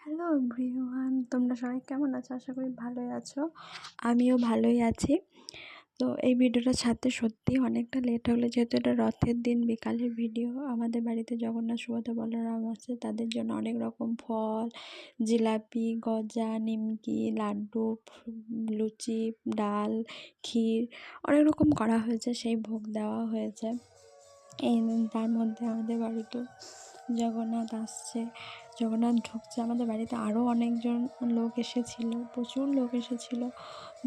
Hello everyone, তোমরা সবাই কেমন আছো? আশা করি ভালোই আছো। আমিও ভালোই আছি। তো এই ভিডিওটা ছাড়তে সত্যিই অনেকটা লেট হলো, যেহেতু এটা রথের দিন বিকালের ভিডিও। আমাদের বাড়িতে জগন্নাথ, সুভদ্রা, বলরাম আছে, তাদের জন্য অনেক রকম ফল, জিলাপি, গজা, নিমকি, লাড্ডু, লুচি, ডাল, ক্ষীর অনেক রকম করা হয়েছে, সেই ভোগ দেওয়া হয়েছে। এই তার মধ্যে আমাদের বাড়িতে জগন্নাথ আসছে, জগন্নাথ ঢুকছে আমাদের বাড়িতে। আরও অনেকজন লোক এসেছিলো, প্রচুর লোক এসেছিলো।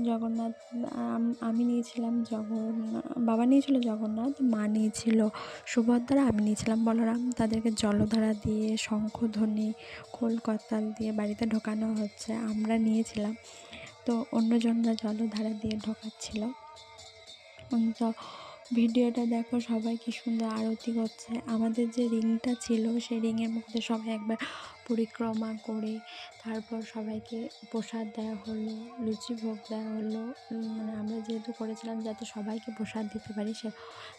জগন্নাথ আমি নিয়েছিলাম বাবা নিয়েছিল জগন্নাথ, মা নিয়েছিল সুভদ্রা, আমি নিয়েছিলাম বলরাম। তাদেরকে জলধারা দিয়ে, শঙ্খধ্বনি, খোল করতাল দিয়ে বাড়িতে ঢোকানো হচ্ছে, আমরা নিয়েছিলাম। তো অন্যজনরা জলধারা দিয়ে ঢোকাচ্ছিল। তো ভিডিওটা দেখো, সবাই কি সুন্দর আরতি করছে। আমাদের যে রিংটা ছিল, সেই রিংয়ের মধ্যে সবাই একবার পরিক্রমা করে তারপর সবাইকে প্রসাদ দেওয়া হলো, লুচি ভোগ দেওয়া হলো। মানে আমরা যেহেতু করেছিলাম যাতে সবাইকে প্রসাদ দিতে পারি,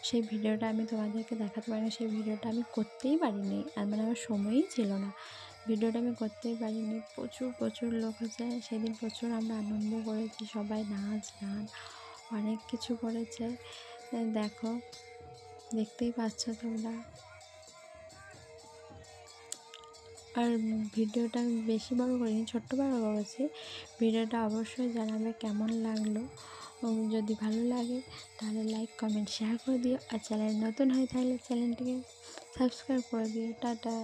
সেই ভিডিওটা আমি তোমাদেরকে দেখাতে পারিনি। সেই ভিডিওটা আমি করতেই পারিনি, মানে আমার সময়ই ছিল না। ভিডিওটা আমি করতেই পারিনি। প্রচুর লোক হয়েছে সেদিন, প্রচুর আমরা আনন্দ করেছি, সবাই নাচ গান অনেক কিছু করেছে। দেখো, দেখতেই পাচ্ছ তোমরা। আর ভিডিওটা আমি বেশি বড় করিনি, ছোট্ট বড় করেছি। ভিডিওটা অবশ্যই জানাবে কেমন লাগলো। যদি ভালো লাগে তাহলে লাইক, কমেন্ট, শেয়ার করে দিও। আর চ্যানেল নতুন হয়ে থাকলে চ্যানেলটিকে সাবস্ক্রাইব করে দিও। টাটা।